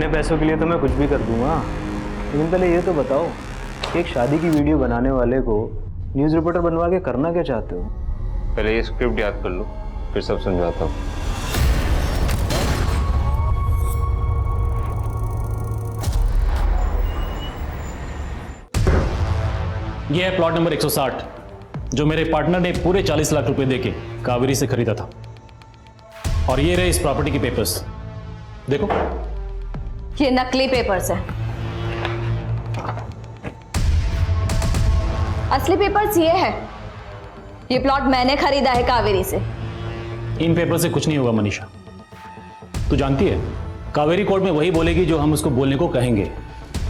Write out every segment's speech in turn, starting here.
पैसों के लिए तो मैं कुछ भी कर दूंगा, लेकिन पहले ये तो बताओ कि एक शादी की वीडियो बनाने वाले को न्यूज़ रिपोर्टर बनवा के करना क्या चाहते हो? पहले ये स्क्रिप्ट याद कर लो, फिर सब समझाता हूँ। ये है प्लॉट नंबर 160 जो मेरे पार्टनर ने पूरे 40 लाख रुपए देके कावेरी से खरीदा था। और ये रहे इस प्रॉपर्टी के पेपर्स, देखो। ये नकली पेपर्स है, असली पेपर्स ये है। ये प्लॉट मैंने खरीदा है कावेरी से। इन पेपर से कुछ नहीं होगा मनीषा, तू जानती है कावेरी कोर्ट में वही बोलेगी जो हम उसको बोलने को कहेंगे,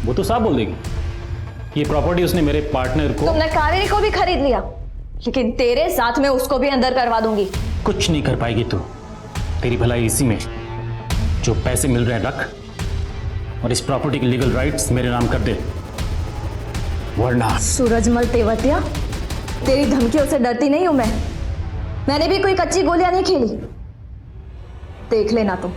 वो तो साफ बोल देगी। ये प्रॉपर्टी उसने मेरे पार्टनर को। तुमने कावेरी को भी खरीद लिया, लेकिन तेरे साथ में उसको भी अंदर करवा दूंगी। कुछ नहीं कर पाएगी तू, तेरी भलाई इसी में, जो पैसे मिल रहे हैं रख, और इस प्रॉपर्टी के लीगल राइट्स मेरे नाम कर दे, वरना। सूरजमल तेवतिया, तेरी धमकियों से डरती नहीं हूं मैं। मैंने भी कोई कच्ची गोलियां नहीं खेली, देख लेना तुम।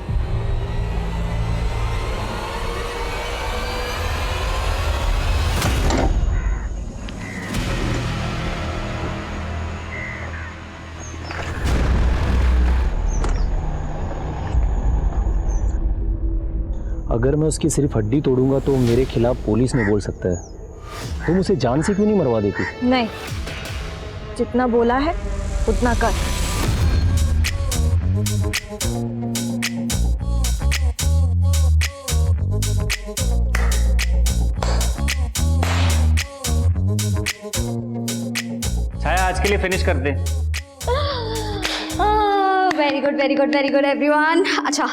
अगर मैं उसकी सिर्फ हड्डी तोड़ूंगा तो मेरे खिलाफ पुलिस में बोल सकता है। तुम उसे जान से क्यों नहीं मरवा देती? नहीं, जितना बोला है उतना कर। छाया, आज के लिए फिनिश कर दे। Very good very good very good everyone. अच्छा,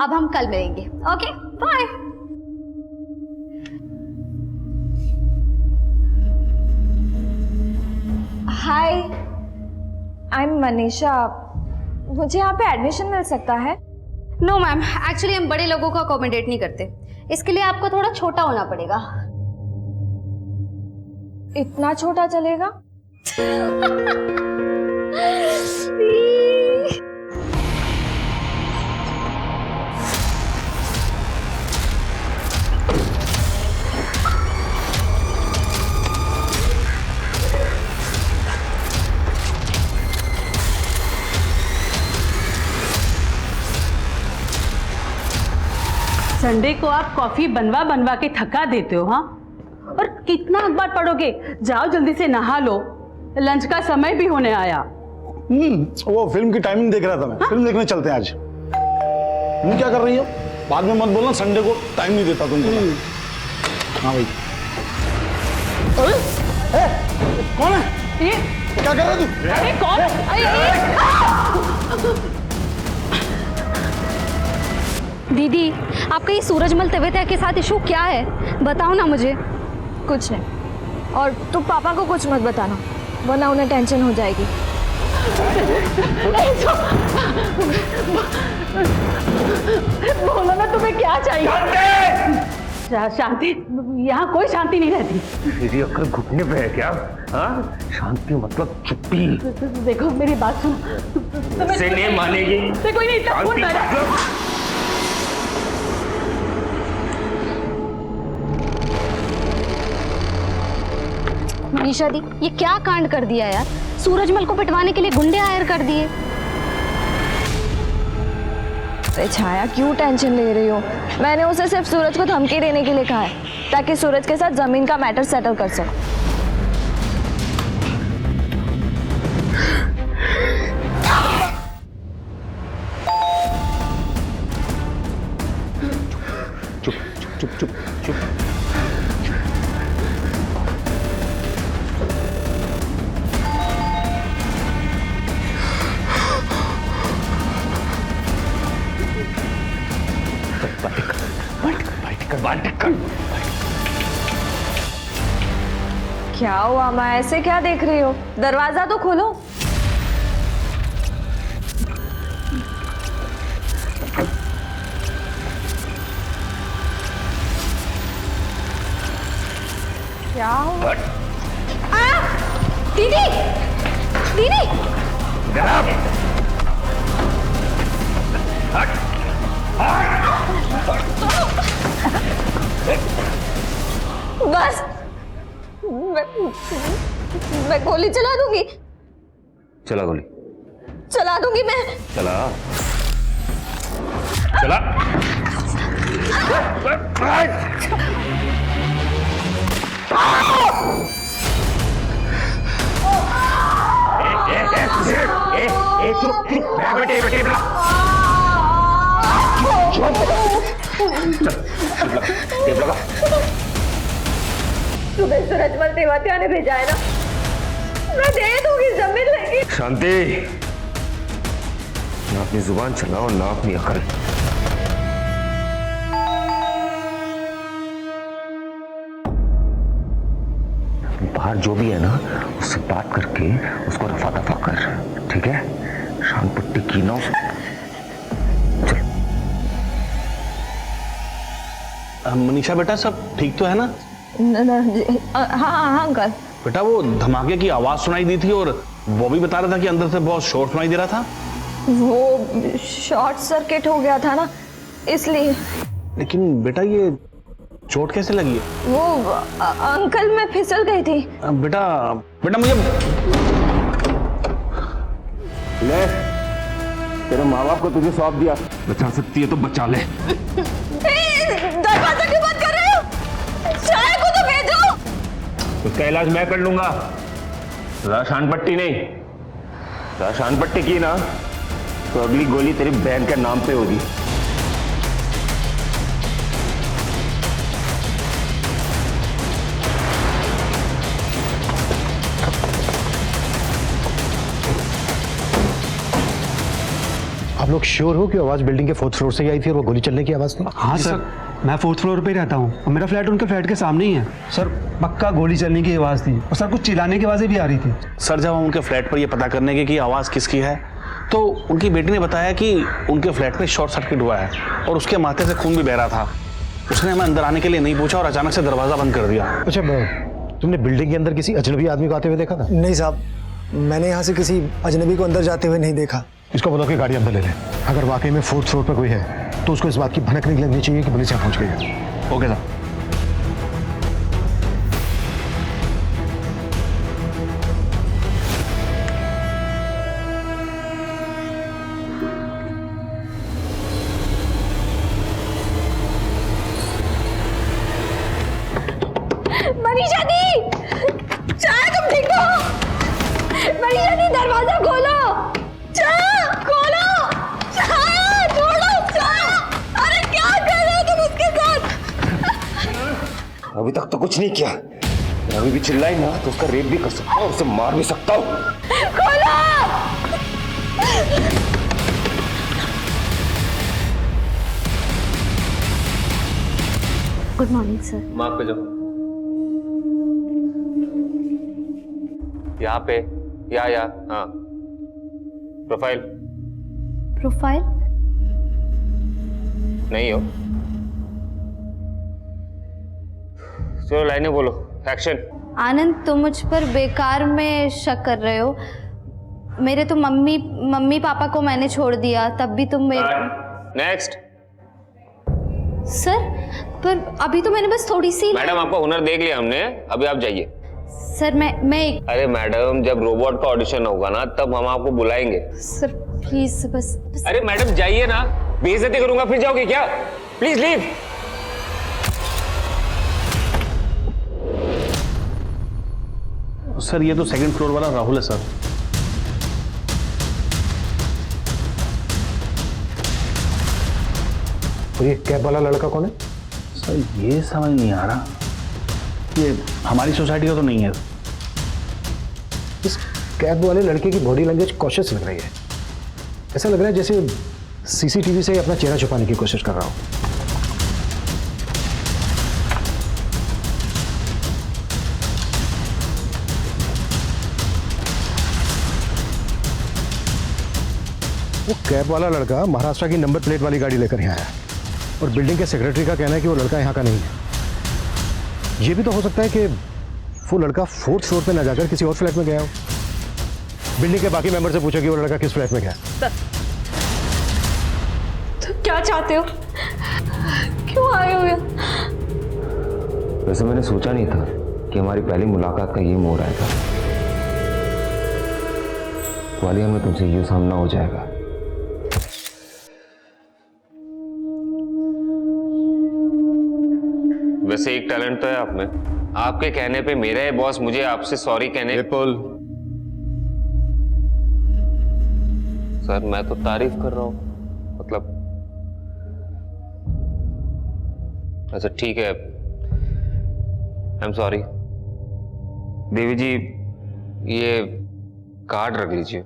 अब हम कल मिलेंगे। Okay, bye. Hi, I am Manisha. मुझे यहाँ पे एडमिशन मिल सकता है? नो मैम, एक्चुअली हम बड़े लोगों को अकोमोडेट नहीं करते, इसके लिए आपको थोड़ा छोटा होना पड़ेगा। इतना छोटा चलेगा? संडे को आप कॉफी बनवा बनवा के थका देते हो, हाँ? और कितना अखबार पढ़ोगे? जाओ जल्दी से नहा लो, लंच का समय भी होने आया। वो फिल्म की टाइमिंग देख रहा था मैं। हाँ? फिल्म देखने चलते हैं आज। तुम क्या कर रही हो? बाद में मत बोलना, संडे को टाइम नहीं देता तुमको। हाँ भाई। अरे कौन है ये? क्या कर रहा है तू? अरे कौन? दीदी, आपका ये सूरजमल तेवतिया के साथ इशू क्या है? बताओ ना मुझे। कुछ नहीं, और तुम पापा को कुछ मत बताना, वरना उन्हें टेंशन हो जाएगी। बोलो ना, तुम्हें क्या चाहिए? शांति? यहाँ कोई शांति नहीं रहती। तेरी अक्ल घुटने पे है क्या? हाँ, शांति मतलब चुप्पी। देखो मेरी बात सुनो, से नहीं मानेगी। कोई नहीं, मनीषा दी, ये क्या कांड कर दिया यार? सूरजमल को पिटवाने के लिए गुंडे हायर कर दिए। अरे छाया, क्यों टेंशन ले रही हो? मैंने उसे सिर्फ सूरज को धमकी देने के लिए कहा है, ताकि सूरज के साथ जमीन का मैटर सेटल कर सको। चुप चुप चुप चुप। क्या हुआ माँ, ऐसे क्या देख रही हो? दरवाजा तो खोलो। क्या हुआ? दीदी, दीदी, हट हट। बस मैं गोली चला दूंगी, चला गोली, चला दूंगी मैं। चला चला। तुम्हें सूरजमल तेवतिया ने भेजा है ना, मैं दे दूंगी जमीन लेके। शांति, ना अपनी जुबान चलाओ ना अपनी अकल। बाहर जो भी है ना, उससे बात करके उसको रफा दफा कर, ठीक है? शान पट्टी की ना चल। मनीषा बेटा, सब ठीक तो है ना? हाँ अंकल। बेटा वो धमाके की आवाज सुनाई दी थी और वो भी बता रहा था कि अंदर से बहुत शोर सुनाई दे रहा था। वो शॉर्ट सर्किट हो गया था ना, इसलिए। लेकिन बेटा ये चोट कैसे लगी है? वो अंकल मैं फिसल गई थी। बेटा बेटा मुझे ले, तेरे माँ बाप को तुझे सौंप दिया, बचा सकती है तो बचा ले। दरवाजा क्यों बंद कर रहे हो? चाय को तो भेजो। उसका इलाज मैं कर लूंगा, शान पट्टी नहीं। शान पट्टी की ना तो अगली गोली तेरी बहन के नाम पे होगी। आप लोग श्योर हो कि आवाज बिल्डिंग के 4th फ्लोर से ही आई थी और वो गोली चलने की आवाज थी? हाँ सर, मैं 4th फ्लोर पे ही रहता हूँ और मेरा फ्लैट उनके फ्लैट के सामने ही है। सर पक्का गोली चलने की आवाज़ थी और सर कुछ चिल्लाने की आवाज़ें भी आ रही थी। सर जब हम उनके फ्लैट पर ये पता करने की आवाज किसकी है तो उनकी बेटी ने बताया कि उनके फ्लैट में शॉर्ट सर्किट हुआ है और उसके माथे से खून भी बह रहा था। उसने हमें अंदर आने के लिए नहीं पूछा और अचानक से दरवाजा बंद कर दिया। अच्छा, तुमने बिल्डिंग के अंदर किसी अजनबी आदमी को आते हुए देखा था? नहीं साहब, मैंने यहाँ से किसी अजनबी को अंदर जाते हुए नहीं देखा। इसको बताओ कि गाड़ी अंदर ले ले। अगर वाकई में 4th फ्लोर पर कोई है तो उसको इस बात की भनक नहीं लगनी चाहिए कि पुलिस यहाँ पहुंच गई है। Okay sir. मनीषा दी, चाय तुम ठीक हो? मनीषा दी दरवाजा खोलो, चाय खोलो, चाय छोड़ो, चाय। अरे क्या कर रहे हो तुम उसके साथ? अभी तक तो कुछ नहीं किया, अभी भी चिल्लाई ना तो उसका रेप भी कर सकता हूँ, उसे मार भी सकता हूँ। खोलो। Good morning sir. मार्क पे जाओ, यहाँ पे, या हाँ, प्रोफाइल प्रोफाइल नहीं हो। चलो लाइनें बोलो, एक्शन। आनंद, तुम मुझ पर बेकार में शक कर रहे हो। मेरे तो मम्मी पापा को मैंने छोड़ दिया, तब भी तुम मेरे। नेक्स्ट। सर पर अभी तो मैंने बस थोड़ी सी। मैडम आपका हुनर देख लिया हमने, अभी आप जाइए। सर मैं अरे मैडम, जब रोबोट का ऑडिशन होगा ना तब हम आपको बुलाएंगे। सर प्लीज बस। अरे मैडम जाइए ना, बेइज्जती करूंगा फिर जाओगे क्या? Please leave. सर ये तो 2nd फ्लोर वाला राहुल है सर। और ये कैब वाला लड़का कौन है? सर ये समझ नहीं आ रहा, ये हमारी सोसाइटी का तो नहीं है। इस कैब वाले लड़के की बॉडी लैंग्वेज कॉशियस लग रही है। ऐसा लग रहा है जैसे सीसीटीवी से अपना चेहरा छुपाने की कोशिश कर रहा हो। वो कैब वाला लड़का महाराष्ट्र की नंबर प्लेट वाली गाड़ी लेकर यहाँ आया और बिल्डिंग के सेक्रेटरी का कहना है कि वो लड़का यहाँ का नहीं है। ये भी तो हो सकता है कि वो लड़का 4th फ्लोर पे ना जाकर किसी और फ्लैट में गया हो। बिल्डिंग के बाकी मेंबर से पूछो कि वो लड़का किस फ्लैट में गया। तो क्या चाहते हो? क्यों आए हो यहाँ? वैसे मैंने सोचा नहीं था कि हमारी पहली मुलाकात का ये मोड़ आएगा। वालिया, में तुमसे यूं सामना हो जाएगा। वैसे एक टैलेंट तो है आप में। आपके कहने पे मेरा ही बॉस मुझे आपसे सॉरी कहने। विपुल सर, मैं तो तारीफ कर रहा हूं, मतलब अच्छा ठीक है, आई एम सॉरी। देवी जी, ये कार्ड रख लीजिए।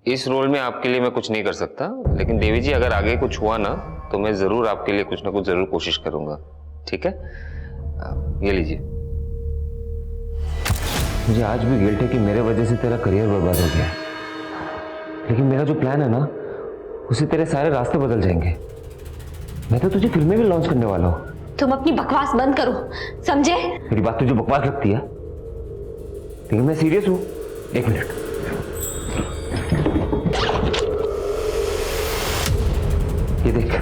इस रोल में आपके लिए मैं कुछ नहीं कर सकता, लेकिन देवी जी अगर आगे कुछ हुआ ना तो मैं जरूर आपके लिए कुछ ना कुछ जरूर कोशिश करूंगा, ठीक है? ये लीजिए। मुझे आज भी गिल्ट है कि मेरे वजह से तेरा करियर बर्बाद हो गया, लेकिन मेरा जो प्लान है ना, उससे तेरे सारे रास्ते बदल जाएंगे। मैं तो तुझे फिल्में भी लॉन्च करने वाला हूँ। तुम अपनी बकवास बंद करो, समझे? मेरी बात तुझे बकवास लगती है, लेकिन मैं सीरियस हूँ। एक मिनट, ये देख,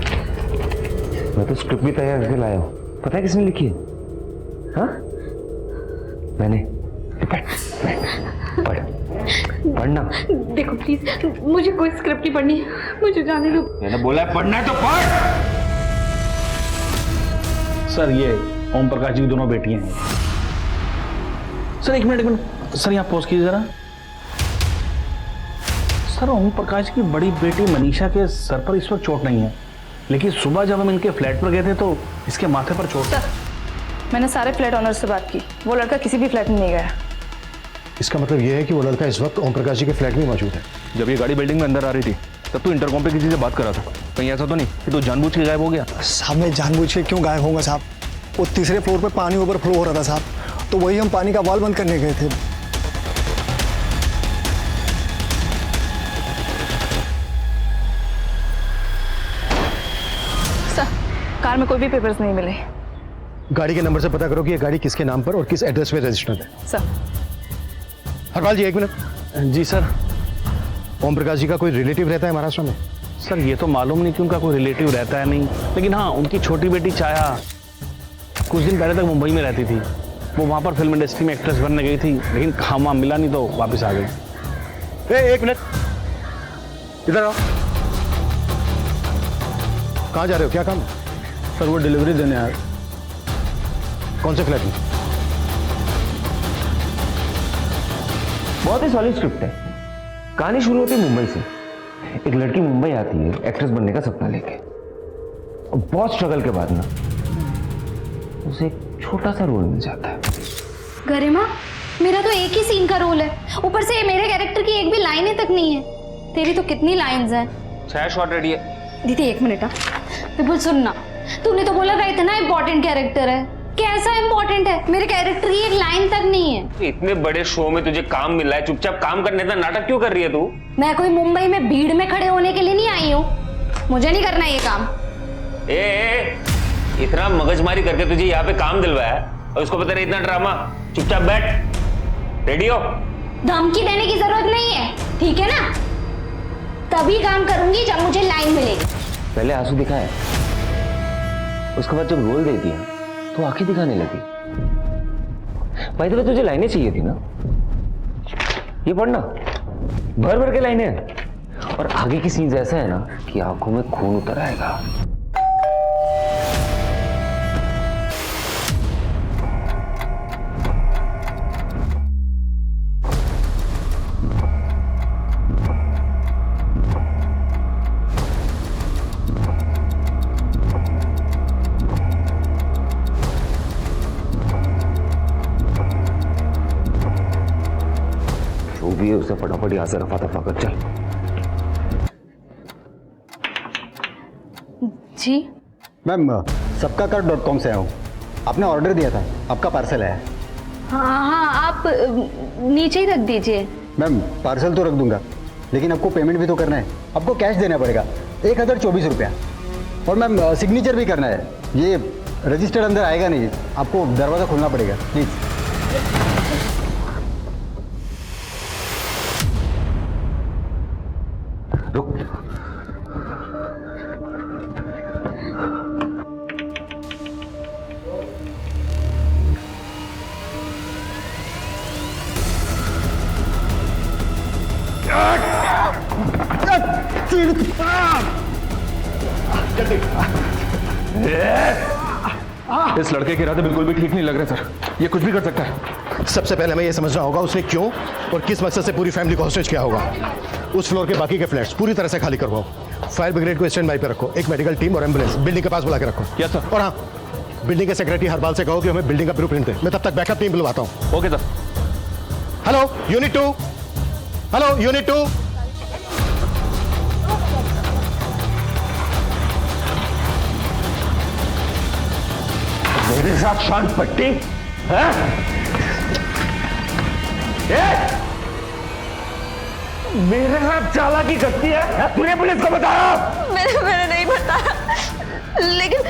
मैं तो स्क्रिप्ट भी तैयार करके लाया हूँ। पता है किसने लिखी है? हाँ, मैंने। पढ़, पढ़ना। देखो प्लीज, मुझे कोई स्क्रिप्ट नहीं पढ़नी, मुझे जाने दो। मैंने बोला है पढ़ना है तो पढ़। सर, ये ओम प्रकाश जी की दोनों बेटियां हैं। सर एक मिनट सर, यहाँ पॉज कीजिए जरा। सर, ओम प्रकाश की बड़ी बेटी मनीषा के सर पर इस वक्त चोट नहीं है, लेकिन सुबह जब हम इनके फ्लैट पर गए थे तो इसके माथे पर चोट। सर, मैंने सारे फ्लैट ऑनर से बात की, वो लड़का किसी भी फ्लैट में नहीं गया। इसका मतलब यह है कि वो लड़का इस वक्त ओम प्रकाश जी के फ्लैट में मौजूद है। जब ये गाड़ी बिल्डिंग में अंदर आ रही थी तब तो इंटरकॉम पे किसी से बात कर रहा था। कहीं ऐसा तो नहीं कि तो जानबूझ के गायब हो गया? साहब, मैं जानबूझ के क्यों गायब होऊंगा साहब? वो तीसरे फ्लोर पे पानी ओवरफ्लो हो रहा था साहब, तो वही हम पानी का वाल बंद करने गए थे। सर, कार में कोई भी पेपर्स नहीं मिले। गाड़ी के नंबर से पता करो कि ये गाड़ी किसके नाम पर और किस एड्रेस पे रजिस्टर्ड है। सर। हरपाल जी, एक मिनट। जी सर। ओम प्रकाश जी का कोई रिलेटिव रहता है महाराष्ट्र में? सर, ये तो मालूम नहीं कि उनका कोई रिलेटिव रहता है नहीं, लेकिन हाँ, उनकी छोटी बेटी छाया कुछ दिन पहले तक मुंबई में रहती थी। वो वहाँ पर फिल्म इंडस्ट्री में एक्ट्रेस बनने गई थी, लेकिन काम वाम मिला नहीं तो वापस आ गई। एक मिनट, इधर आओ। कहाँ जा रहे हो, क्या काम? सर, वो डिलीवरी देने आए। कौन से फ्लैट में? बहुत ही सॉलिड स्क्रिप्ट है। कहानी शुरू होती है मुंबई से। एक लड़की मुंबई आती है एक्ट्रेस बनने का सपना लेके, और बहुत स्ट्रगल के बाद ना उसे एक छोटा सा रोल मिल जाता है। गरिमा, मेरा तो एक ही सीन का रोल है, ऊपर से मेरे कैरेक्टर की एक भी लाइनें तक नहीं है। तेरी तो कितनी लाइंस हैं? 6 शॉट रेडी है। दीदी एक मिनट। विपुल सुनना, तूने तो बोला था इतना इंपॉर्टेंट कैरेक्टर है। कैसा इंपॉर्टेंट है? मेरे कैरेक्टर की एक लाइन तक नहीं है। इतने बड़े शो में तुझे काम मिल रहा है, चुपचाप काम करने का नाटक क्यों कर रही है तू? मैं कोई मुंबई में भीड़ में खड़े होने के लिए नहीं आई हूँ, मुझे नहीं करना ये काम। इतना मगजमारी करके तुझे यहाँ पे काम दिलवाया है और उसको पता नहीं इतना ड्रामा। चुपचाप बैठ, रेडी हो। धमकी देने की जरूरत नहीं है, ठीक है ना? तभी काम करूंगी जब मुझे लाइन मिलेगी। पहले आंसू दिखाए, उसके बाद जब रोल दे दिया तो आंखें दिखाने लगी। भाई तो तुझे लाइनें चाहिए थी ना, ये पढ़ना, भर भर के लाइनें हैं। और आगे की सीन्स ऐसा है ना कि आंखों में खून उतर आएगा। भी है उसे फटाफट यहाँ से रफा दफा कर। चल। जी मैम, सबकाकार.com से आया हूँ। आपने ऑर्डर दिया था, आपका पार्सल है। हाँ, आप नीचे ही रख दीजिए। मैम, पार्सल तो रख दूंगा, लेकिन आपको पेमेंट भी तो करना है। आपको कैश देना पड़ेगा, 1024 रुपया। और मैम, सिग्नेचर भी करना है। ये रजिस्टर अंदर आएगा नहीं, आपको दरवाज़ा खोलना पड़ेगा, प्लीज़। इस लड़के के इरादे बिल्कुल भी ठीक नहीं लग रहे सर। ये कुछ भी कर सकता है। सबसे पहले हमें यह समझना होगा उसने क्यों और किस मकसद से पूरी फैमिली को हॉस्टेज किया होगा। उस फ्लोर के बाकी के फ्लैट्स पूरी तरह से खाली करवाओ। फायर ब्रिगेड को स्टैंड बाई पे रखो। एक मेडिकल टीम और एम्बुलेंस बिल्डिंग के पास बुला के रखो। Yes sir. और हाँ, बिल्डिंग के सेक्रेटरी हरबाल से कहो कि हमें बिल्डिंग का ब्लूप्रिंट दे। मैं तब तक बैकअप टीम बुलवाता हूँ। Okay sir. Hello unit 2। Hello unit 2। मेरे साथ शांत पट्टी है? मेरे साथ चालाकी करती है? तूने पुलिस को बताया? मैंने नहीं बताया, लेकिन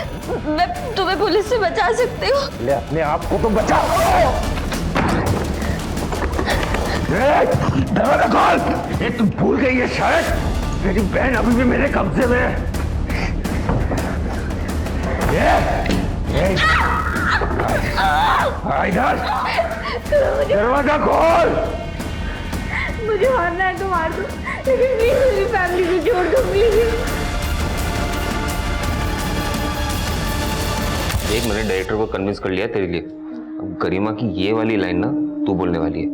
मैं तुम्हें पुलिस से बचा सकती हूँ। ले अपने आप को तो बचाओ। दरवाजा खोल। ये तुम भूल गई है शायद, तेरी बहन अभी भी मेरे कब्जे में है। इधर दरवाजा खोल। मुझे मारना है तो मार दो, लेकिन प्लीज मेरी फैमिली को छोड़ दो प्लीज। एक मैंने डायरेक्टर को कन्विंस कर लिया तेरे लिए। अब गरिमा की ये वाली लाइन ना तू बोलने वाली है,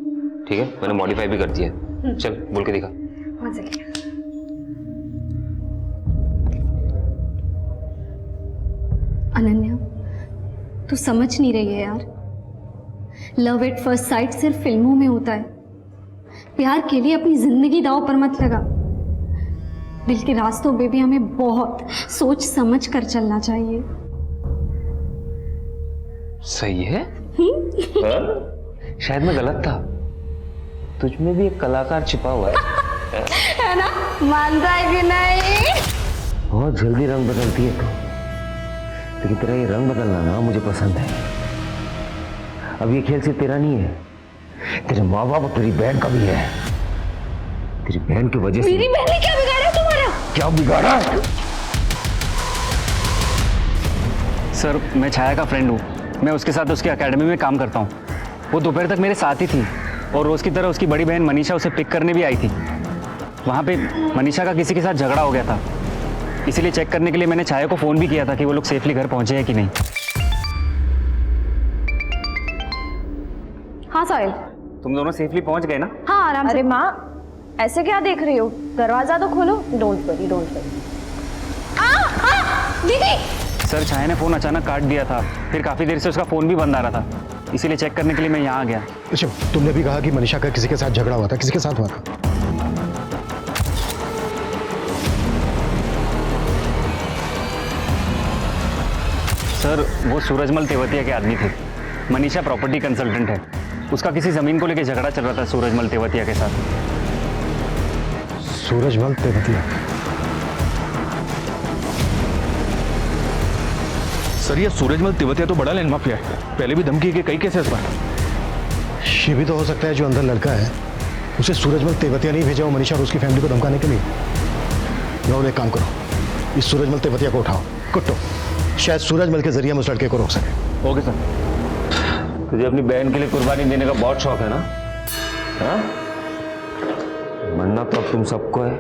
ठीक है? मैंने मॉडिफाई भी कर दिया है। चल बोल के दिखा। अनन्या, तू समझ नहीं रही है यार। लव एट फर्स्ट साइट सिर्फ फिल्मों में होता है। प्यार के लिए अपनी जिंदगी दांव पर मत लगा। दिल के रास्तों पे भी हमें बहुत सोच समझ कर चलना चाहिए। सही है। शायद मैं गलत था। तुझ में भी एक कलाकार छिपा हुआ है। है ना? मानता है कि नहीं? बहुत जल्दी रंग बदलती है तू, लेकिन तेरा ये रंग बदलना ना मुझे पसंद है। अब ये खेल सिर्फ तेरा नहीं है, तेरे माँ बाप और तेरी बहन का भी है। तेरी बहन की वजह से। मेरी बहन ने क्या बिगाड़ा तुम्हारा? क्या बिगाड़ा? सर, मैं छाया का फ्रेंड हूँ। मैं उसके साथ उसकी एकेडमी में काम करता हूँ। वो दोपहर तक मेरे साथ ही थी और रोज़ की तरह उसकी बड़ी बहन मनीषा उसे पिक करने भी आई थी। वहाँ पे मनीषा का किसी के साथ झगड़ा हो गया था, इसीलिए चेक करने के लिए मैंने छाया को फ़ोन भी किया था कि वो लोग सेफली घर पहुँचे हैं कि नहीं। हाँ साहिल, तुम दोनों सेफली पहुँच गए ना? हाँ आराम से। अरे माँ, ऐसे क्या देख रही हो? दरवाजा तो खोलो। Don't worry, don't worry. दीदी! सर, छाया ने फ़ोन अचानक काट दिया था, फिर काफ़ी देर से उसका फ़ोन भी बंद आ रहा था, इसीलिए चेक करने के लिए मैं यहाँ आ गया। अच्छा, तुमने भी कहा कि मनीषा का किसी के साथ झगड़ा हुआ था। किसके साथ हुआ था? सर, वो सूरजमल तेवतिया के आदमी थे। मनीषा प्रॉपर्टी कंसल्टेंट है। उसका किसी ज़मीन को लेकर झगड़ा चल रहा था सूरजमल तेवतिया के साथ। सूरजमल तेवतिया? सर, ये सूरजमल तेवतिया तो बड़ा लैंड माफिया है। पहले भी धमकी के कई केसेस पर। ये भी तो हो सकता है जो अंदर लड़का है उसे सूरजमल तेवतिया नहीं भेजा हो मनीषा और उसकी फैमिली को धमकाने के लिए। राहुल, एक काम करो, इस सूरजमल तेवतिया को उठाओ, कुट्टो। शायद सूरजमल के जरिए हम उस लड़के को रोक सके। Okay sir. तुझे अपनी बहन के लिए कुर्बानी देने का बहुत शौक है ना? हाँ? मरना तो अब तुम सबको है।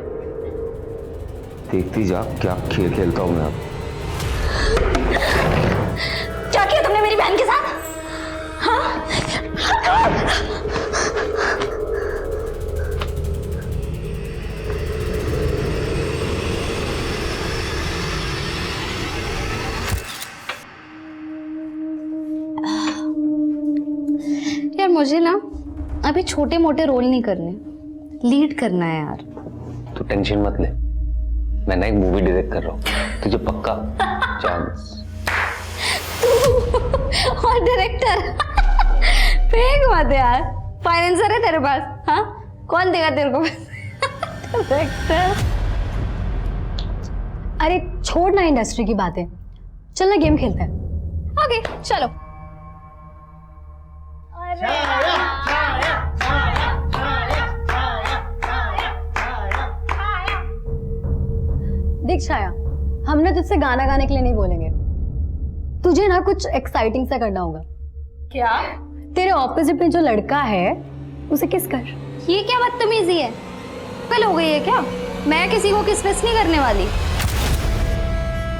देखती जा क्या खेल खेलता हूं मैं अब। क्या किया तुमने मेरी बहन के साथ? हाँ? यार मुझे ना अभी छोटे मोटे रोल नहीं करने, लीड करना है यार। तू टेंशन मत ले, मैं ना एक मूवी डायरेक्ट कर रहा हूँ, तुझे पक्का चांस। और डायरेक्टर? फेंक मत यार, फाइनेंसर है तेरे पास? हाँ, कौन देगा तेरे को डायरेक्टर? अरे छोड़ ना इंडस्ट्री की बातें, चल ना गेम खेलते हैं। ओके चलो। देख छाया, हमने तुझसे गाना गाने के लिए नहीं बोलेंगे। तुझे ना कुछ एक्साइटिंग सा करना होगा। क्या? तेरे ऑपोजिट में जो लड़का है उसे किस कर। ये क्या बदतमीजी है? कल हो गई है क्या? मैं किसी को किसमिस नहीं करने वाली।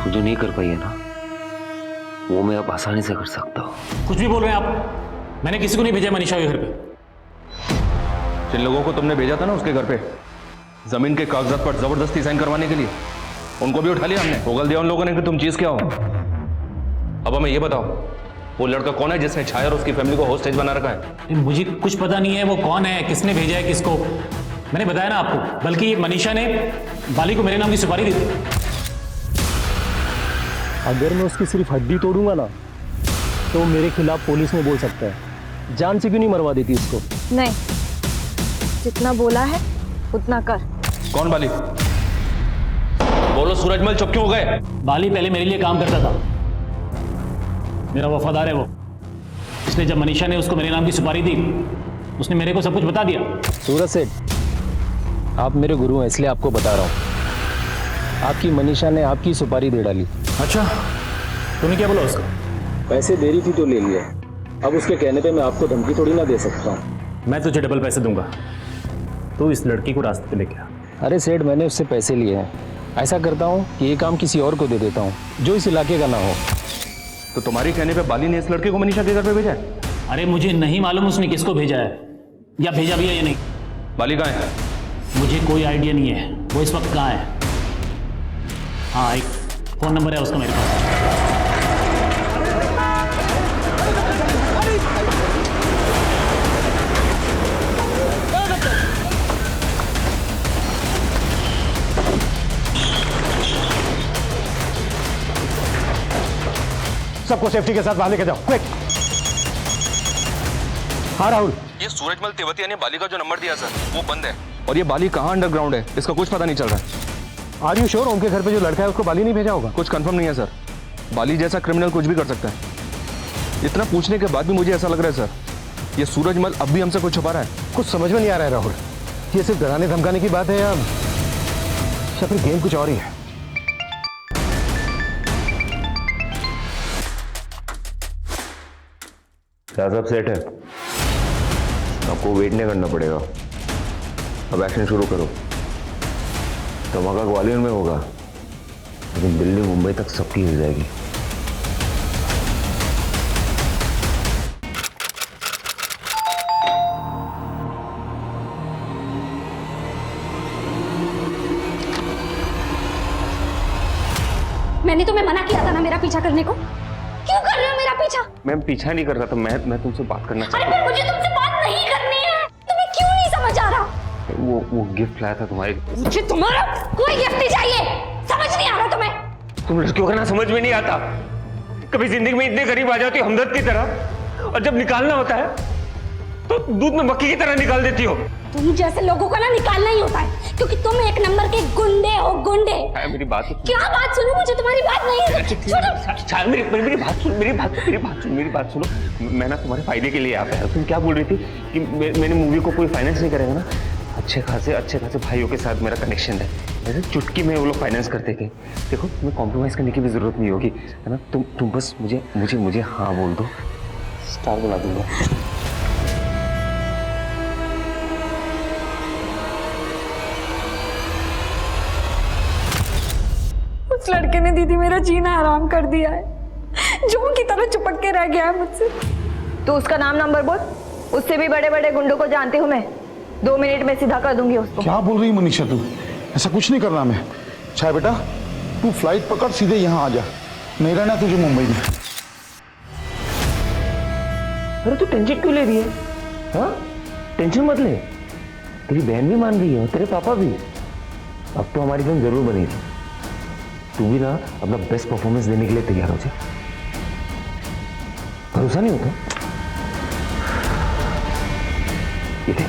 तू जो नहीं कर पाई है ना, वो मैं अब आसानी से कर सकता हूँ। कुछ भी बोल रहे हैं आप? मैंने किसी को नहीं भेजा मनीषा के घर पे। जिन लोगों को तुमने भेजा था ना उसके घर पे जमीन के कागजात पर जबरदस्ती साइन करवाने के लिए, उनको भी उठा लिया हमने। उगल दिया उन लोगों ने कि तुम चीज क्या हो। अब हमें ये बताओ, वो लड़का कौन है जिसने छाया और उसकी फैमिली को होस्टेज बना रखा है? मुझे कुछ पता नहीं है वो कौन है, किसने भेजा है किसको। मैंने बताया ना आपको, बल्कि मनीषा ने बाली को मेरे नाम की सुपारी दी थी। अगर मैं उसकी सिर्फ हड्डी तोड़ूंगा ना तो वो मेरे खिलाफ पुलिस में बोल सकता है। जान से क्यों नहीं मरवा देती इसको? नहीं, जितना बोला है उतना कर। कौन बाली? बोलो सूरजमल, चुप क्यों हो गए? बाली पहले मेरे लिए काम करता था, मेरा वफादार है वो। इसलिए जब मनीषा ने उसको मेरे नाम की सुपारी दी, उसने मेरे को सब कुछ बता दिया। सूरज सेठ, आप मेरे गुरु हैं इसलिए आपको बता रहा हूँ। आपकी मनीषा ने आपकी सुपारी दे डाली। अच्छा, तूने क्या बोला उसको? पैसे दे रही थी तो ले लिया। अब उसके कहने पे मैं आपको धमकी थोड़ी ना दे सकता हूँ। मैं तुझे डबल पैसे दूंगा, तू इस लड़की को रास्ते पे लेके आ। अरे सेठ, मैंने उससे पैसे लिए हैं। ऐसा करता हूँ कि ये काम किसी और को दे देता हूँ जो इस इलाके का ना हो। तो तुम्हारी कहने पे बाली ने इस लड़के को मनीषा के घर पे भेजा है? अरे मुझे नहीं मालूम उसने किसको भेजा है, या भेजा भी है या नहीं। बाली कहाँ है? मुझे कोई आइडिया नहीं है वो इस वक्त कहाँ है। हाँ, एक फोन नंबर है उसका मेरे पास। सबको सेफ्टी के साथ बाहर लेके जाओ, क्विक। हाँ राहुल, ये सूरजमल तेवतिया ने बाली का जो नंबर दिया सर, वो बंद है। और ये बाली कहाँ अंडरग्राउंड है इसका कुछ पता नहीं चल रहा है। आर यू श्योर उनके घर पे जो लड़का है उसको बाली नहीं भेजा होगा? कुछ कंफर्म नहीं है सर। बाली जैसा क्रिमिनल कुछ भी कर सकता है। इतना पूछने के बाद भी मुझे ऐसा लग रहा है सर, ये सूरजमल अब भी हमसे कुछ छुपा रहा है। कुछ समझ में नहीं आ रहा है राहुल, ये सिर्फ डराने धमकाने की बात है या फिर गेम कुछ और ही है? क्या सब सेट है? आपको वेट नहीं करना पड़ेगा, अब एक्शन शुरू करो। धमाका ग्वालियर में होगा, लेकिन दिल्ली मुंबई तक सबकी हिल जाएगी। मैंने तुम्हें मना किया था ना मेरा पीछा करने को। क्यों कर रहे हो मेरा पीछा? मैम पीछा नहीं कर रहा था, मैं तुमसे बात करना अरे चाहता फिर मुझे तुमसे बात नहीं करनी है। तुम्हें क्यों नहीं समझ आ रहा? हूँ। वो गिफ्ट लाया था तुम्हारे। मुझे तुम्हारा कोई गिफ्ट नहीं चाहिए। समझ नहीं आ रहा तुम्हें? तुम लड़कियों का ना समझ में नहीं आता। कभी जिंदगी में इतने करीब आ जाती हो हमदर्द की तरह, और जब निकालना होता है तो दूध में मक्खी की तरह निकाल देती हो। तुम जैसे लोगों को ना निकालना ही होता है, क्योंकि तुम एक नंबर के गुंडे हो, गुंडे। मेरी बात सुन। क्या बात सुनूं? मुझे तुम्हारी बात नहीं है। छोड़ो। मेरी बात सुनो। मैं ना तुम्हारे फायदे के लिए आता है। तुम क्या बोल रही थी कि मैंने मूवी को कोई फाइनेंस नहीं करेगा ना? अच्छे खासे भाइयों के साथ मेरा कनेक्शन है, ऐसे चुटकी में वो लोग फाइनेंस करते थे। देखो, तुम्हें कॉम्प्रोमाइज करने की भी जरूरत नहीं होगी, है ना? तुम बस मुझे हाँ बोल दो, स्टार बना दूंगा। उस लड़के ने दीदी मेरा जीना हराम कर दिया है, जोन की तरह चिपक के रह गया है मुझसे। तो उसका नाम नंबर बोल, उससे भी बड़े बड़े गुंडों को जानती हूँ मैं। 2 मिनट में सीधा कर दूंगी उसको। क्या बोल रही है मनीषा तू? ऐसा कुछ नहीं करना मैं। छाया बेटा, तू फ्लाइट पकड़ सीधे यहाँ आ जा, नहीं रहना तुझे मुंबई में। अरे तू टेंशन क्यों ले रही है? हाँ, टेंशन मत ले। तेरी बहन भी मान रही है और तेरे पापा भी। अब तो हमारी फिल्म जरूर बनेगी। तू भी ना अपना बेस्ट परफॉर्मेंस देने के लिए तैयार हो जाए। भरोसा नहीं होता? ये देख,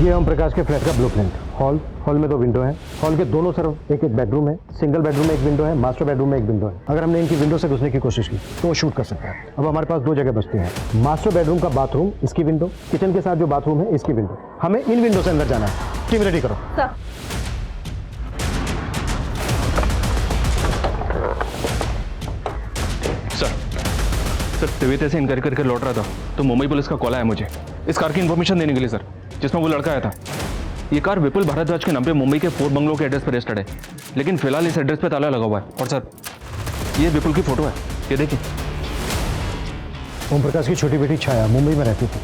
ये ओम प्रकाश के फ्लैट का ब्लूप्रिंट। हॉल में 2 विंडो हैं। हॉल के दोनों तरफ एक बेडरूम है। सिंगल बेडरूम में 1 विंडो है, मास्टर बेडरूम में 1 विंडो है। अगर हमने इनकी विंडो से घुसने की कोशिश की तो वो शूट कर सकता है। अब हमारे पास 2 जगह बचती हैं। मास्टर बेडरूम का बाथरूम, इसकी विंडो, किचन के साथ जो बाथरूम है इसकी विंडो। हमें इन विंडो से अंदर जाना है। टीम रेडी करो। सर तेवतिया से इंक्वायरी करके लौट रहा था तो मुंबई पुलिस का कॉल आया मुझे इस कार की इन्फॉर्मेशन देने के लिए सर, जिसमें वो लड़का आया था। ये कार विपुल भारद्वाज के नाम पे मुंबई के 4 बंगलों के एड्रेस पर रजिस्टर्ड है, लेकिन फिलहाल इस एड्रेस पे ताला लगा हुआ है। और सर, ये विपुल की फोटो है, ये देखिए। ओम प्रकाश की छोटी बेटी छाया मुंबई में रहती थी।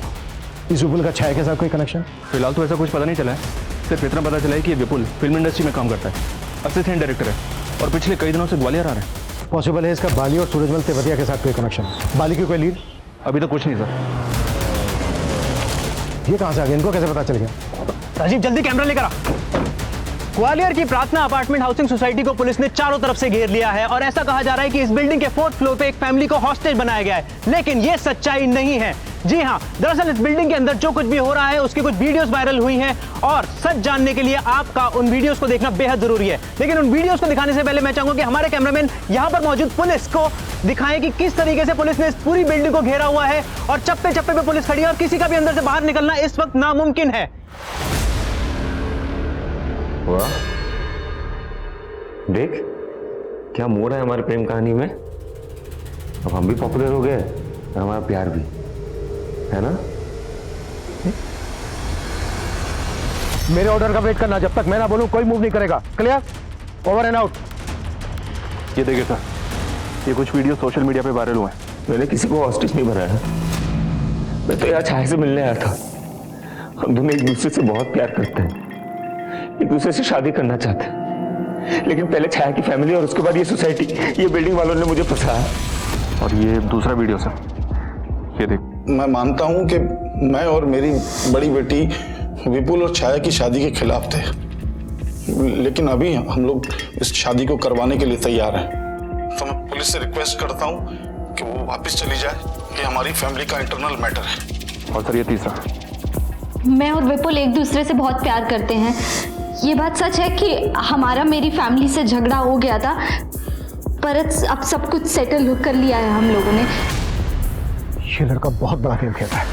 इस विपुल का छाया के साथ कोई कनेक्शन? फिलहाल तो ऐसा कुछ पता नहीं चला है, सिर्फ इतना पता चला है कि ये विपुल फिल्म इंडस्ट्री में काम करता है, असिस्टेंट डायरेक्टर है और पिछले कई दिनों से ग्वालियर आ रहा है। पॉसिबल है इसका बाली और सूरजमल तेवतिया के साथ कोई कनेक्शन? बाली की कोई लीड? अभी तो कुछ नहीं सर। ये कहाँ से आ गया? इनको कैसे पता चल गया? राजीव जल्दी कैमरा लेकर आ। ग्वालियर की प्रार्थना अपार्टमेंट हाउसिंग सोसाइटी को पुलिस ने चारों तरफ से घेर लिया है और ऐसा कहा जा रहा है कि इस बिल्डिंग के 4th फ्लोर पे एक फैमिली को हॉस्टेज बनाया गया है, लेकिन ये सच्चाई नहीं है। जी हाँ, दरअसल इस बिल्डिंग के अंदर जो कुछ भी हो रहा है उसकी कुछ वीडियोस वायरल हुई हैं और सच जानने के लिए आपका उन वीडियोस को देखना बेहद जरूरी है। लेकिन उन वीडियोस को दिखाने से पहले मैं चाहूंगा कि हमारे कैमरामैन यहाँ पर मौजूद पुलिस को दिखाएं कि किस तरीके से पुलिस ने इस पूरी बिल्डिंग को घेरा हुआ है और चप्पे चप्पे पे पुलिस खड़ी है और किसी का भी अंदर से बाहर निकलना इस वक्त नामुमकिन है। वाह, देख क्या मोड़ है हमारी प्रेम कहानी में। अब हम भी पॉपुलर हो गए और हमारा प्यार भी, है ना? मेरे ऑर्डर का वेट करना, जब तक मैं ना बोलूं कोई मूव नहीं करेगा। क्लियर? Over and out. ये देखिए सर, ये कुछ वीडियो सोशल मीडिया पे वायरल हुए हैं। मैंने किसी को हॉस्टेज नहीं बनाया, मैं तो यहाँ छाया से मिलने आया था। हम दोनों एक दूसरे से बहुत प्यार करते हैं, एक दूसरे से शादी करना चाहते हैं, लेकिन पहले छाया की फैमिली और उसके बाद ये सोसाइटी, ये बिल्डिंग वालों ने मुझे फंसाया। और ये दूसरा वीडियो सर, ये देख। मैं मानता हूं कि मैं और मेरी बड़ी बेटी विपुल और छाया की शादी के खिलाफ थे, लेकिन अभी हम लोग इस शादी को करवाने के लिए तैयार हैं। तो मैं पुलिस से रिक्वेस्ट करता हूं कि वो वापस चली जाए, ये हमारी फैमिली का इंटरनल मैटर है। और सर ये तीसरा, मैं और विपुल एक दूसरे से बहुत प्यार करते हैं। ये बात सच है कि हमारा मेरी फैमिली से झगड़ा हो गया था, पर अब सब कुछ सेटल कर लिया है हम लोगों ने। ये लड़का बहुत बड़ा गेम खेल रहा है,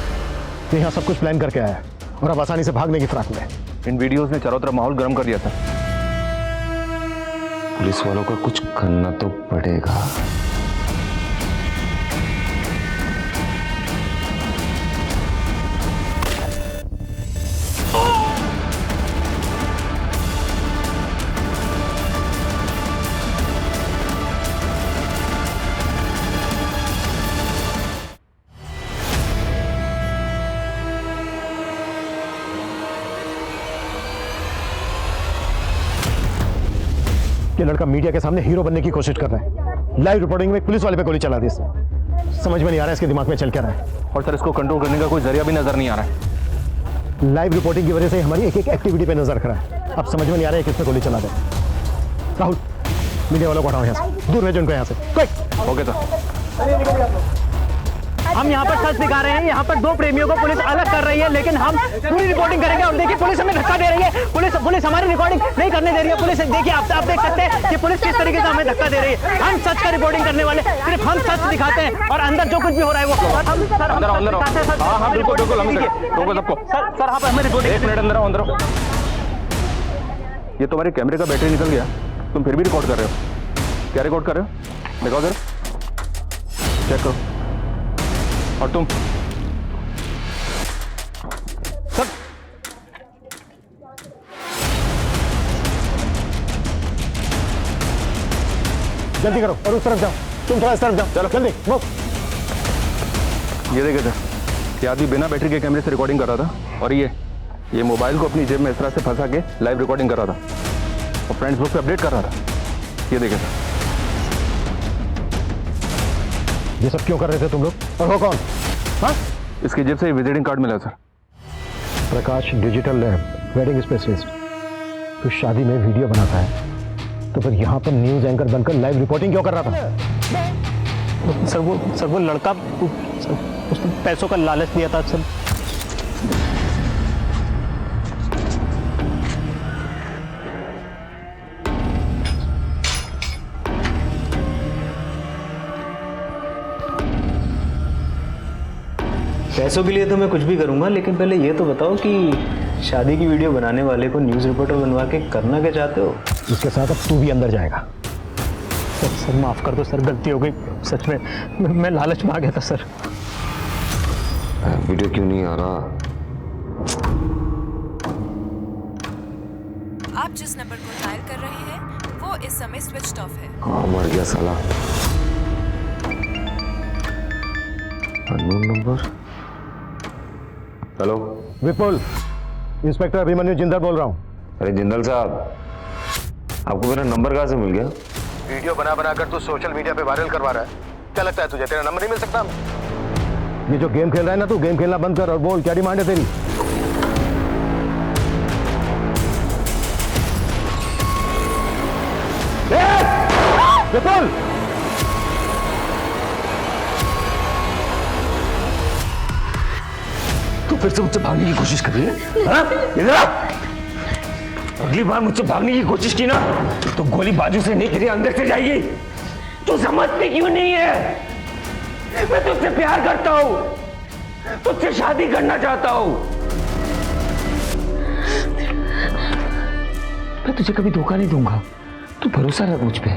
ये यहाँ सब कुछ प्लान करके आया है और अब आसानी से भागने की फिराक में है। इन वीडियोस ने चारों तरफ माहौल गर्म कर दिया था। पुलिस वालों का कुछ करना तो पड़ेगा। ये लड़का मीडिया के सामने हीरो बनने की कोशिश कर रहा है। लाइव रिपोर्टिंग में पुलिस वाले पे गोली चला दी इसने। समझ में नहीं आ रहा है इसके दिमाग में चल क्या रहा है। और सर इसको कंट्रोल करने का कोई जरिया भी नजर नहीं आ रहा है। लाइव रिपोर्टिंग की वजह से हमारी एक एक एक्टिविटी पे नजर रख रहा है। अब समझ में नहीं आ रहा है किस पे गोली चला दे। राहुल, मीडिया वालों को हटाओ यहाँ से, दूर भेजो उनको यहाँ से। Okay sir. हम यहाँ पर सच दिखा रहे हैं, यहाँ पर दो प्रेमियों को पुलिस अलग कर रही है, लेकिन हम पूरी रिपोर्टिंग करेंगे। और देखिए पुलिस हमें धक्का दे रही है, पुलिस हमारी रिकॉर्डिंग नहीं करने दे रही है। पुलिस देखिए, आप देख सकते हैं कि पुलिस किस तरीके से हमें धक्का दे रही है। हम सच का रिपोर्टिंग करने वाले, सिर्फ हम सच दिखाते हैं और अंदर जो कुछ भी हो रहा है वो हाँ बिल्कुल बिल्कुल, हम रोको सबको। सर आप हमें रिपोर्टिंग। 1 मिनट, अंदर आओ अंदर आओ। ये तुम्हारे कैमरे का बैटरी निकल गया, तुम फिर भी रिकॉर्ड कर रहे हो। क्या रिकॉर्ड कर रहे हो? दिखाओ जरा, चेक करो। और तुम सर, जल्दी करो और उस तरफ जाओ, तुम थोड़ा इस तरफ जाओ। चलो जल्दी वो। ये देखे थे, ये आदमी बिना बैटरी के कैमरे से रिकॉर्डिंग कर रहा था और ये मोबाइल को अपनी जेब में इस तरह से फंसा के लाइव रिकॉर्डिंग कर रहा था और फ्रेंड्स ग्रुप पे अपडेट कर रहा था। ये देखे था। ये सब क्यों कर रहे थे तुम लोग? और वो कौन? हाँ, इसकी जेब से विजिटिंग कार्ड मिला सर। प्रकाश डिजिटल लैब, वेडिंग स्पेशलिस्ट। तो शादी में वीडियो बनाता है, तो फिर यहाँ पर न्यूज एंकर बनकर लाइव रिपोर्टिंग क्यों कर रहा था? सर वो लड़का उसने पैसों का लालच दिया था सर। पैसों के लिए तो मैं कुछ भी करूंगा, लेकिन पहले ये तो बताओ कि शादी की वीडियो बनाने वाले को न्यूज़ रिपोर्टर बनवा के करना क्या चाहते हो? इसके साथ अब तू भी अंदर जाएगा। सर माफ कर दो सर, गलती हो गई। सच में मैं लालच में आ गया था सर। वीडियो क्यों नहीं आ रहा? आप जिस नंबर को डायल कर रहे हैं वो इस समय स्विच्ड ऑफ है। हाँ, मर गया साला। Unknown number. हेलो विपुल, इंस्पेक्टर अभिमन्यु जिंदल बोल रहा हूँ। अरे जिंदल साहब, आपको मेरा नंबर कहाँ से मिल गया? वीडियो बना बना कर तू सोशल मीडिया पे वायरल करवा रहा है। क्या लगता है तुझे तेरा नंबर नहीं मिल सकता? ये जो गेम खेल रहा है ना, तू गेम खेलना बंद कर और बोल क्या डिमांड है तेरी। विपुल, तू फिर से मुझसे भागने की कोशिश कर रही है? हाँ? इधर आ! अगली बार मुझसे भागने की कोशिश की ना तो गोली बाजू से नहीं तेरे अंदर से जाएगी। तू समझती क्यों नहीं है? मैं तुझसे प्यार करता हूं, तुझसे शादी करना चाहता हूं। मैं तुझे कभी धोखा नहीं दूंगा, तू भरोसा रख मुझ पे।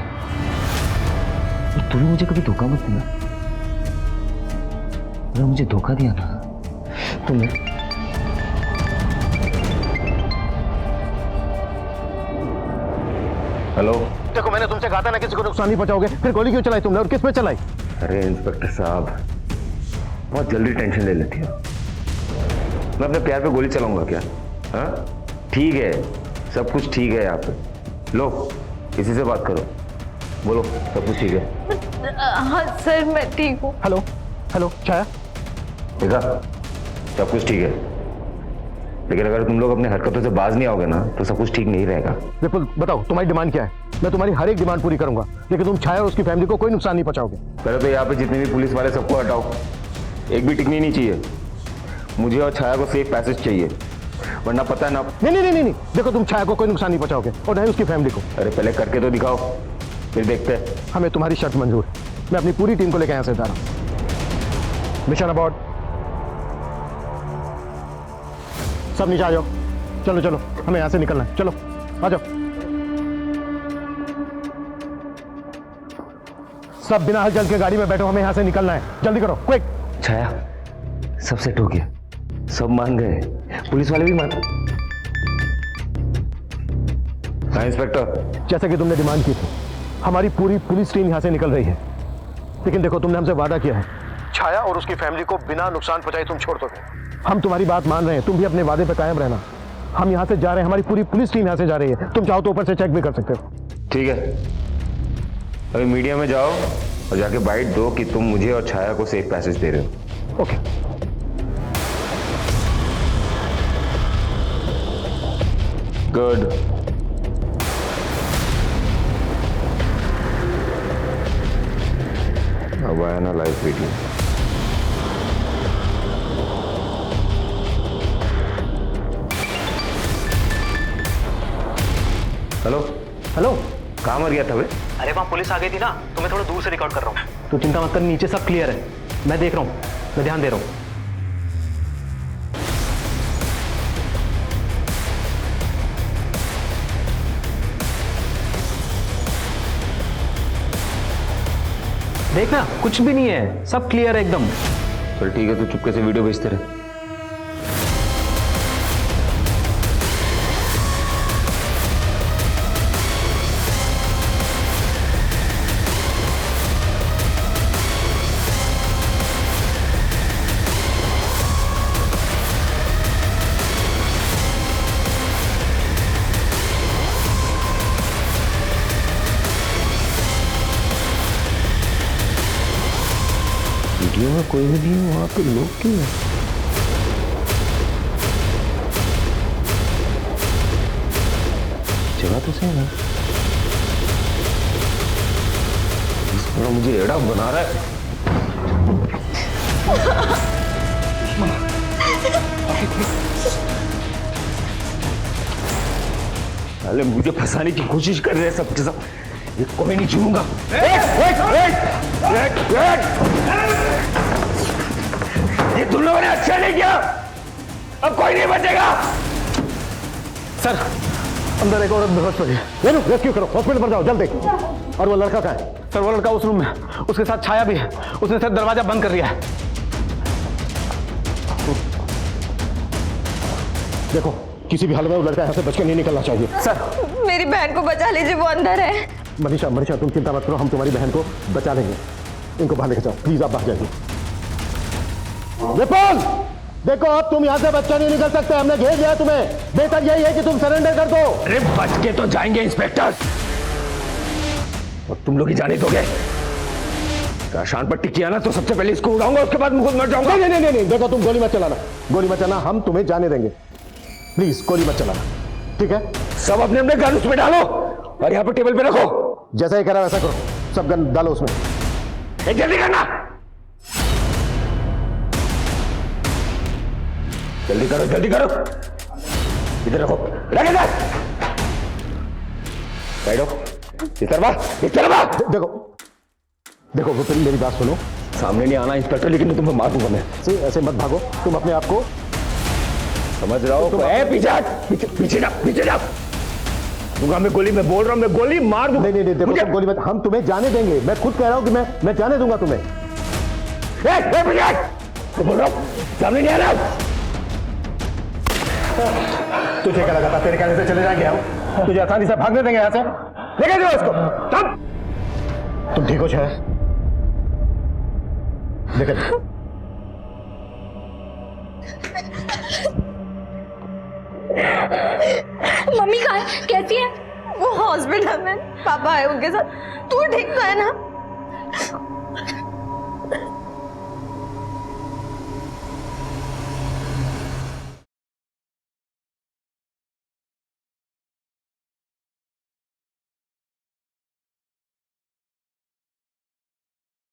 तू भी मुझे कभी धोखा मत देना। अगर मुझे धोखा दिया ना तो मैं हेलो, देखो मैंने तुमसे कहा था ना किसी को नुकसान नहीं पहुंचाओगे, फिर गोली क्यों चलाई तुमने और किस पे चलाई? अरे इंस्पेक्टर साहब, बहुत जल्दी टेंशन ले लेती हो। मैं अपने प्यार पे गोली चलाऊंगा क्या? हाँ ठीक है, सब कुछ ठीक है यहाँ पे। लो किसी से बात करो, बोलो सब कुछ ठीक है। हाँ सर मैं ठीक हूँ। हेलो हेलो छाया, देखा सब कुछ ठीक है, लेकिन अगर तुम लोग अपने हरकतों से बाज नहीं आओगे ना तो सब कुछ ठीक नहीं रहेगा। विपुल बताओ तुम्हारी डिमांड क्या है? मैं तुम्हारी हर एक डिमांड पूरी करूंगा, लेकिन तुम छाया और उसकी फैमिली को कोई नुकसान नहीं पहुंचाओगे। पहले तो यहाँ पे जितने भी पुलिस वाले सबको हटाओ, एक भी टिकनी नहीं चाहिए। मुझे और छाया को सेफ पैसेज चाहिए, वरना पता है ना। नहीं नहीं नहीं नहीं, देखो तुम छाया को कोई नुकसान नहीं पहुंचाओगे और नहीं उसकी फैमिली को। अरे पहले करके तो दिखाओ, फिर देखते हैं। हमें तुम्हारी शर्त मंजूर है, मैं अपनी पूरी टीम को लेकर यहाँ से जा रहा हूँ। मिशन अबॉर्ड, सब नीचे आ जाओ। चलो चलो हमें यहाँ से निकलना है, चलो आ जाओ। सब बिना हलचल के गाड़ी में बैठो, हमें यहाँ से निकलना है, जल्दी करो क्विक। छाया सब सेट हो गया, सब मान गए, पुलिस वाले भी मान। हाँ इंस्पेक्टर, जैसा कि तुमने डिमांड की थी, हमारी पूरी पुलिस टीम यहाँ से निकल रही है, लेकिन देखो तुमने हमसे वादा किया है छाया और उसकी फैमिली को बिना नुकसान पहुंचाए तुम छोड़ दोगे। हम तुम्हारी बात मान रहे हैं, तुम भी अपने वादे पे कायम रहना। हम यहाँ से जा रहे हैं, हमारी पूरी पुलिस टीम यहाँ से जा रही है, तुम चाहो तो ऊपर से चेक भी कर सकते हो। ठीक है, अभी मीडिया में जाओ और जाके बाइट दो कि तुम मुझे और छाया को सेफ पैसेज दे रहे हो। Okay good. अब आया ना लाइव वीडियो। हेलो हेलो, कहाँ मर गया था बे? अरे वहाँ पुलिस आ गई थी ना, तो मैं थोड़ा दूर से रिकॉर्ड कर रहा हूँ। तो चिंता मत कर, नीचे सब क्लियर है, मैं देख रहा हूँ, मैं ध्यान दे रहा हूँ। देखना कुछ भी नहीं है, सब क्लियर है एकदम। चल ठीक है, तू चुपके से वीडियो भेजते रहे। वीडियो में कोई भी नहीं है, वहां पे लोग क्यों हैं? जगह तो सही है, इस पर मुझे एड़ा बना रहा है। पहले मुझे फंसाने की कोशिश कर रहे हैं सब के सब, ये कोई नहीं छूऊंगा। ये तुम लोगों ने अच्छा नहीं किया, अब कोई नहीं बचेगा। सर अंदर एक औरत बेहोश पड़ी है, रेस्क्यू करो, हॉस्पिटल पर जाओ जल्दी। और वो लड़का कहाँ है? सर वो लड़का उस रूम में, उसके साथ छाया भी है, उसने सर दरवाजा बंद कर दिया है। देखो किसी भी हाल में वो लड़का यहाँ से बच के नहीं निकलना चाहिए। सर मेरी बहन को बचा लीजिए, वो अंदर है। मनीषा मनीषा तुम चिंता मत करो, हम तुम्हारी बहन को बचा लेंगे। इनको बाहर लेके जाओ प्लीज, आप बाहर जाइए। विपुल देखो, अब तुम यहाँ से बच्चा नहीं निकल सकते, हमने घेर लिया तुम्हें। बेहतर यही है कि तुम सरेंडर कर दो। अरे बच के तो जाएंगे इंस्पेक्टर, और तुम लोग ही जाने दोगे? शान पट्टी किया ना तो सबसे पहले इसको उड़ाऊंगा, उसके बाद खुद मर जाऊंगा। नहीं नहीं नहीं, देखो तुम गोली मत चलाना, गोली मत चलाना, हम तुम्हें जाने देंगे। प्लीज गोली मत चलाना, ठीक है? सब अपने अपने गन उसमें डालो और यहाँ पर टेबल पे रखो। जैसा ही करा वैसा करो, सब गन डालो उसमें। जल्दी करना, जल्दी करो जल्दी करो। इधर रखो, रख इधर, बैठो, इस तरफ। देखो देखो विपिन मेरी बात सुनो, सामने नहीं आना इंस्पेक्टर, लेकिन तुम्हें मार दूंगा मैं। ऐसे मत भागो, तुम अपने आप को समझ रहा हो? पीछे जा दूंगा मैं गोली, मैं बोल रहा हूं मैं गोली मार दूंगा। नहीं देखो तुम गोली मत, हम तुम्हें जाने देंगे। मैं खुद कह रहा हूं कि मैं जाने दूंगा तुम्हें। तो बोल रहा हूं सामने नहीं आना। तुझे क्या लगा था तेरे कहने से चले जाएंगे हम? तुझे आसानी से भागने देंगे यहाँ से? लेके जाओ इसको। तुम ठीक हो शायद? लेकर मम्मी कहाँ है? कैसी है? वो हॉस्पिटल में, पापा है उनके साथ। तू ठीक तो है ना?